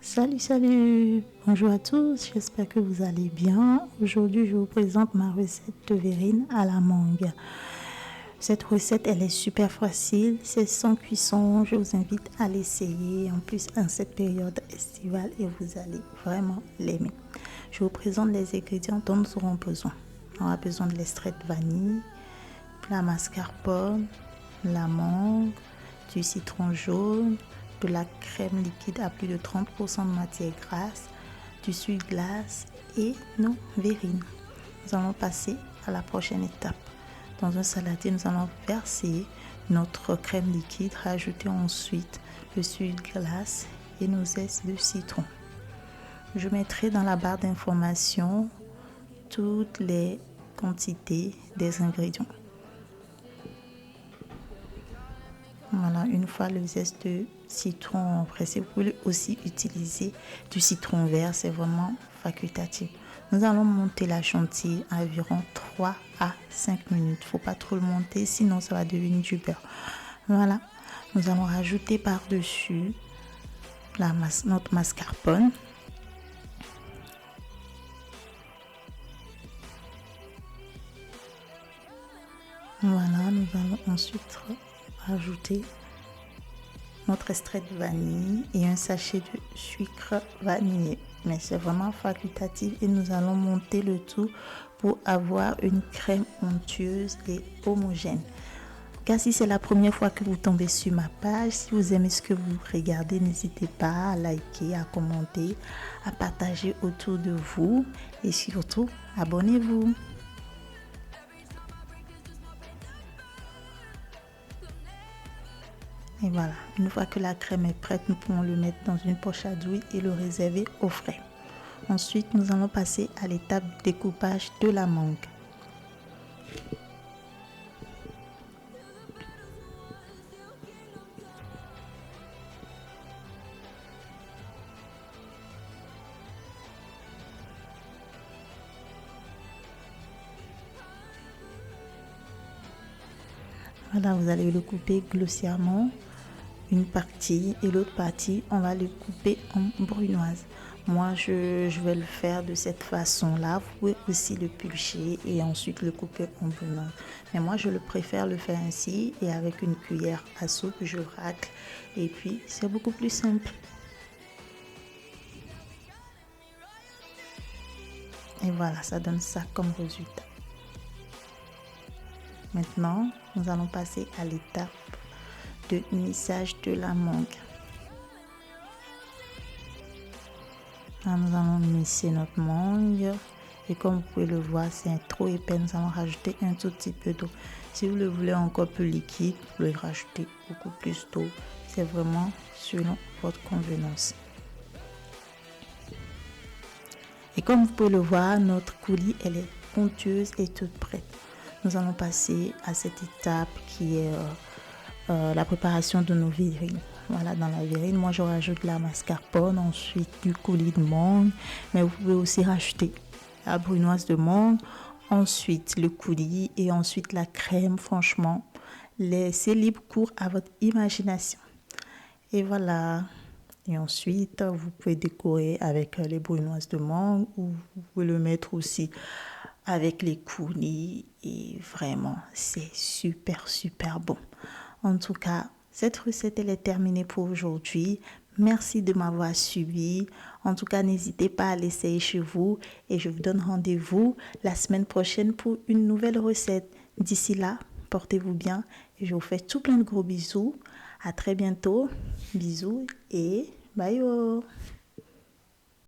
Salut, bonjour à tous, j'espère que vous allez bien. Aujourd'hui, je vous présente ma recette de verrine à la mangue. Cette recette, elle est super facile, c'est sans cuisson, je vous invite à l'essayer. En plus, en cette période estivale, et vous allez vraiment l'aimer. Je vous présente les ingrédients dont nous aurons besoin. On aura besoin de l'extrait de vanille, la mascarpone, la mangue, du citron jaune, de la crème liquide à plus de 30% de matière grasse, du sucre glace et nos verrines. Nous allons passer à la prochaine étape. Dans un saladier, nous allons verser notre crème liquide, rajouter ensuite le sucre glace et nos zestes de citron. Je mettrai dans la barre d'information toutes les quantités des ingrédients. Voilà, une fois le zeste de citron pressé, vous pouvez aussi utiliser du citron vert, c'est vraiment facultatif. Nous allons monter la chantilly à environ 3 à 5 minutes. Il ne faut pas trop le monter, sinon ça va devenir du beurre. Voilà, nous allons rajouter par-dessus notre mascarpone. Voilà, nous allons ensuite rajouter notre extrait de vanille et un sachet de sucre vanillé. Mais c'est vraiment facultatif et nous allons monter le tout pour avoir une crème onctueuse et homogène. Car si c'est la première fois que vous tombez sur ma page, si vous aimez ce que vous regardez, n'hésitez pas à liker, à commenter, à partager autour de vous et surtout, abonnez-vous. Et voilà, une fois que la crème est prête, nous pouvons le mettre dans une poche à douille et le réserver au frais. Ensuite, nous allons passer à l'étape de découpage de la mangue. Voilà, vous allez le couper grossièrement, une partie, et l'autre partie, on va le couper en brunoise. Moi, je vais le faire de cette façon-là. Vous pouvez aussi le pulcher et ensuite le couper en brunoise. Mais moi, je le préfère le faire ainsi et avec une cuillère à soupe, je racle. Et puis, c'est beaucoup plus simple. Et voilà, ça donne ça comme résultat. Maintenant, nous allons passer à l'étape de mixage de la mangue. Là, nous allons mixer notre mangue et comme vous pouvez le voir, c'est trop épais. Nous allons rajouter un tout petit peu d'eau. Si vous le voulez encore plus liquide, vous pouvez rajouter beaucoup plus d'eau. C'est vraiment selon votre convenance. Et comme vous pouvez le voir, notre coulis, elle est onctueuse et toute prête. Nous allons passer à cette étape qui est la préparation de nos verrines. Voilà, dans la verrine, moi je rajoute la mascarpone, ensuite du coulis de mangue, mais vous pouvez aussi rajouter la brunoise de mangue, ensuite le coulis et ensuite la crème. Franchement, laissez libre cours à votre imagination. Et voilà. Et ensuite, vous pouvez décorer avec les brunoises de mangue ou vous pouvez le mettre aussi avec les coulis et vraiment, c'est super bon. En tout cas, cette recette, elle est terminée pour aujourd'hui. Merci de m'avoir suivi. En tout cas, n'hésitez pas à l'essayer chez vous et je vous donne rendez-vous la semaine prochaine pour une nouvelle recette. D'ici là, portez-vous bien et je vous fais tout plein de gros bisous. À très bientôt. Bisous et bye.